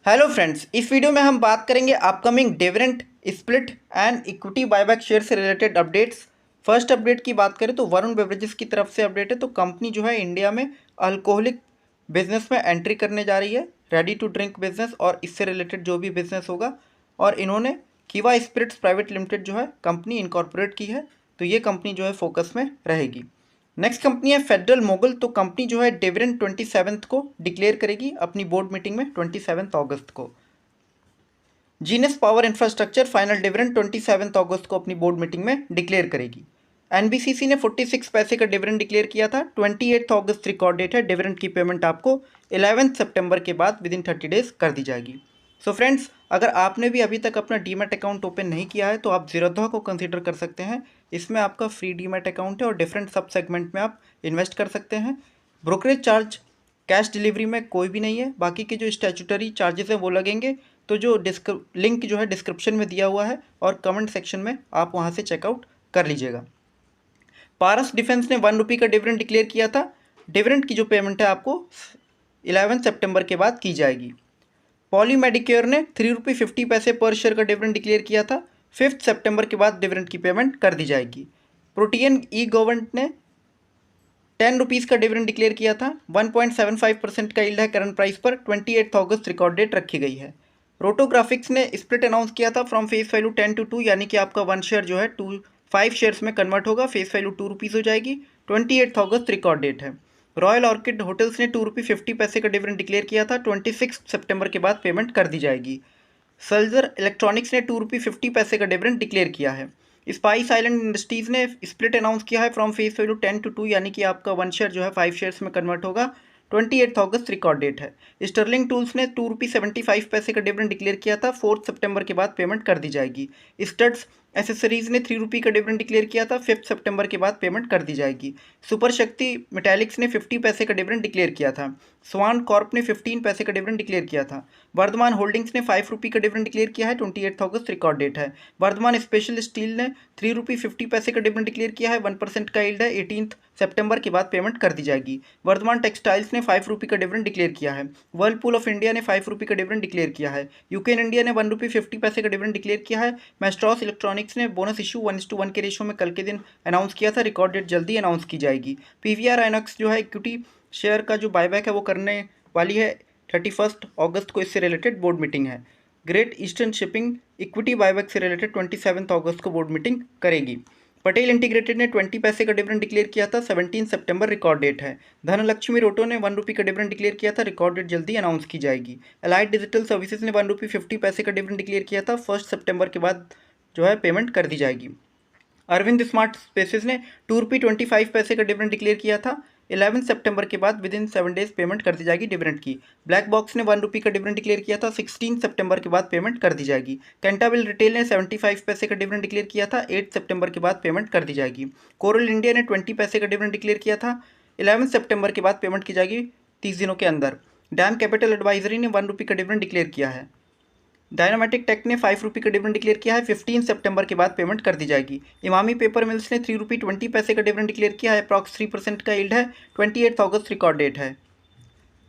Hello friends, इस video में हम बात करेंगे upcoming dividend split and equity buyback share से रिलेटेड अपडेट्स। फर्स्ट अपडेट की बात करें तो वरुण बेवरेजेस की तरफ से अपडेट है। तो कंपनी जो है इंडिया में अल्कोहलिक बिजनेस में एंट्री करने जा रही है, रेडी टू ड्रिंक बिजनेस और इससे रिलेटेड जो भी बिजनेस होगा। और इन्होंने कीवा स्पिरिट्स प्राइवेट लिमिटेड जो है कंपनी इनकॉर्पोरेट की है, तो ये कंपनी जो है फोकस में रहेगी। नेक्स्ट कंपनी है फेडरल मोगल। तो कंपनी जो है डिविडेंड 27 को डिक्लेयर करेगी अपनी बोर्ड मीटिंग में 27 अगस्त को। Genus power infrastructure final dividend 27 अगस्त को अपनी बोर्ड मीटिंग में डिक्लेयर करेगी। एनबीसीसी ने 46 पैसे का डिविडेंड डिक्लेयर किया था। 28 अगस्त रिकॉर्ड डेट है। डिविडेंड की पेमेंट आपको 11 सितंबर के बाद विद इन 30 डेज कर दी जाएगी। सो फ्रेंड्स, अगर आपने भी अभी तक अपना डीमैट अकाउंट ओपन नहीं किया है तो आप ज़ीरोधा को कंसीडर कर सकते हैं। इसमें आपका फ्री डीमैट अकाउंट है और डिफरेंट सब सेगमेंट में आप इन्वेस्ट कर सकते हैं। ब्रोकरेज चार्ज कैश डिलीवरी में कोई भी नहीं है। बाकी के जो स्टैट्यूटरी चार्जेस हैं वो लगेंगे। तो जो लिंक जो है डिस्क्रिप्शन में दिया हुआ है और कमेंट सेक्शन में आप वहाँ से चेकआउट कर लीजिएगा। पारस डिफेंस ने 1 रुपये का डिविडेंड डिक्लेयर किया था। डिविडेंड की जो पेमेंट है आपको 11 सितंबर के बाद की जाएगी। पॉली मेडिकेयर ने 3 रुपये 50 पैसे पर शेयर का डिविडेंड डिक्लेयर किया था। 5 सितंबर के बाद डिविडेंड की पेमेंट कर दी जाएगी। प्रोटीन ई गवर्नमेंट ने 10 रुपीज़ का डिविडेंड डिक्लेयर किया था। 1.75% का यील्ड है करंट प्राइस पर। 28 अगस्त रिकॉर्ड डेट रखी गई है। रोटोग्राफिक्स ने स्प्लिट अनाउंस किया था फ्रॉम फेस वैल्यू 10 to 2, यानी कि आपका 1 शेयर जो है 5 शेयर्स में कन्वर्ट होगा। फेस वैल्यू 2 रुपीज़ हो जाएगी। 28 अगस्त रिकॉर्ड डेट है। रॉयल ऑर्किड होटल्स ने 2 रुपये 50 पैसे का डिविडेंड डिक्लेयर किया था। 26 सितंबर के बाद पेमेंट कर दी जाएगी। सल्जर इलेक्ट्रॉनिक्स ने 2 रुपये 50 पैसे का डिविडेंड डिक्लेयर किया है। स्पाइस आइलैंड इंडस्ट्रीज़ ने स्प्लिट अनाउंस किया है फ्रॉम फेस वैल्यू 10 to 2, यानी कि आपका 1 शेयर जो है 5 शेयर्स में कन्वर्ट होगा। 28 अगस्त रिकॉर्ड डेट है। स्टर्लिंग टूल्स ने 2 रुपये 75 पैसे का डिविडेंड डिक्लेयर किया था। 4 सितंबर के बाद पेमेंट कर दी जाएगी। स्टड्स एसेसरीज ने 3 रुपये का डिविडेंड डिक्लेयर किया था। 5 सितंबर के बाद पेमेंट कर दी जाएगी। सुपर शक्ति मेटालिक्स ने 50 पैसे का डिविडेंड डिक्लेयर किया था। स्वान कॉर्प ने 15 पैसे का डिविडेंड डिक्लेयर किया था। वर्धमान होल्डिंग्स ने 5 रुपये का डिविडेंड डिक्लेयर किया है। 28 अगस्त रिकॉर्ड डेट है। वर्धमान स्पेशल स्टील ने 3 रुपये 50 पैसे का डिविडेंड डिक्लेयर किया है। 1% का यील्ड है। 18 सितंबर के बाद पेमेंट कर दी जाएगी। वर्धमान टेक्सटाइल्स ने 5 रुपये का डिविडेंड डिक्लेयर किया है। वर्लपूल ऑफ इंडिया ने 5 रुपये का डिविडेंड डिक्लेयर किया है। यूकेन इंडिया ने 1 रुपये 50 पैसे का डिविडेंड डिक्लेयर किया है। मैस्ट्रॉस इलेक्ट्रॉनिक्स ने बोनस इशू 1:1 के रेशियो में कल के दिन अनाउंस किया था। रिकॉर्ड डेट जल्दी अनाउंस की जाएगी। पीवीआर आइनॉक्स जो है इक्विटी शेयर का जो बायबैक है वो करने वाली है 31 अगस्त को। इससे रिलेटेड बोर्ड मीटिंग है। Great eastern shipping equity buyback से रिलेटेड 27 अगस्त को बोर्ड मीटिंग करेगी। पटेल इंटीग्रेटेड ने 20 पैसे का डिविडेंड डिक्लेयर किया था। 17 सितंबर रिकॉर्ड डेट है। धनलक्ष्मी रोटो ने 1 रुपये का डिविडेंड डिक्लेयर किया था। रिकॉर्ड डेट जल्दी अनाउंस की जाएगी। अलाइड डिजिटल सर्विसेज ने 1 रुपये 50 पैसे का डिविडेंड डिक्लेयर किया था। 1 सितंबर के बाद जो है पेमेंट कर दी जाएगी। अरविंद स्मार्ट स्पेसेस ने 2 रुपये 25 पैसे का डिविडेंड डिक्लेयर किया था। 11 सितंबर के बाद विद इन 7 डेज पेमेंट कर दी जाएगी डिविडेंड की। ब्लैक बॉक्स ने 1 रुपये का डिविडेंड डिक्लेयर किया था। 16 सितंबर के बाद पेमेंट कर दी जाएगी। कैंटाबिल रिटेल ने 75 पैसे का डिविडेंड डिक्लेयर किया था। 8 सितंबर के बाद पेमेंट कर दी जाएगी। कोरल इंडिया ने 20 पैसे का डिविडेंड डिक्लेयर किया था। 11 सितंबर के बाद पेमेंट की जाएगी 30 दिनों के अंदर। डैम कैपिटल एडवाइजरी ने 1 रुपये का डिविडेंड डिक्लेयर किया है। डायनामेटिक टेक ने 5 रुपये का डिविडेंड डिक्लेयर किया है। 15 सितंबर के बाद पेमेंट कर दी जाएगी। इमामी पेपर मिल्स ने 3 रुपये 20 पैसे का डिविडेंड डिक्लेयर किया है। अप्रॉक्स 3% का यील्ड है। 28 अगस्त रिकॉर्ड डेट है।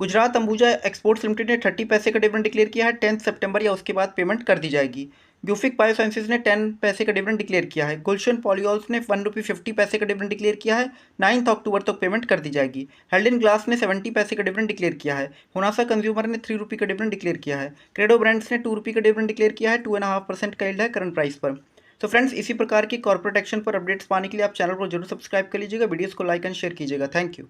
गुजरात अंबुजा एक्सपोर्ट्स लिमिटेड ने 30 पैसे का डिविडेंड डिक्लेयर किया है। 10 सितंबर या उसके बाद पेमेंट कर दी जाएगी। ग्यूफिक बायोसाइंसेज ने 10 पैसे का डिविडेंड डिक्लेयर किया है। गुलशन पॉलियोल्स ने 1 रुपये 50 पैसे का डिविडेंड डिक्लेयर किया है। 9 अक्टूबर तक पेमेंट कर दी जाएगी। हेल्डन ग्लास ने 70 पैसे का डिविडेंड डिक्लेयर किया है। हुनासा कंज्यूमर ने 3 रुपये का डिविडेंड डिक्लेयर किया है। क्रेडो ब्रांड्स ने 2 रुपये का डिविडेंड डिक्लेयर किया है। 2.5% का यील्ड है करंट प्राइस पर। तो फ्रेंड्स, इसी प्रकार की कॉर्पोरेट एक्शन पर अपडेट्स पाने के लिए आप चैनल को जरूर सब्सक्राइब कर लीजिएगा। वीडियोस को लाइक एंड शेयर कीजिएगा। Thank you.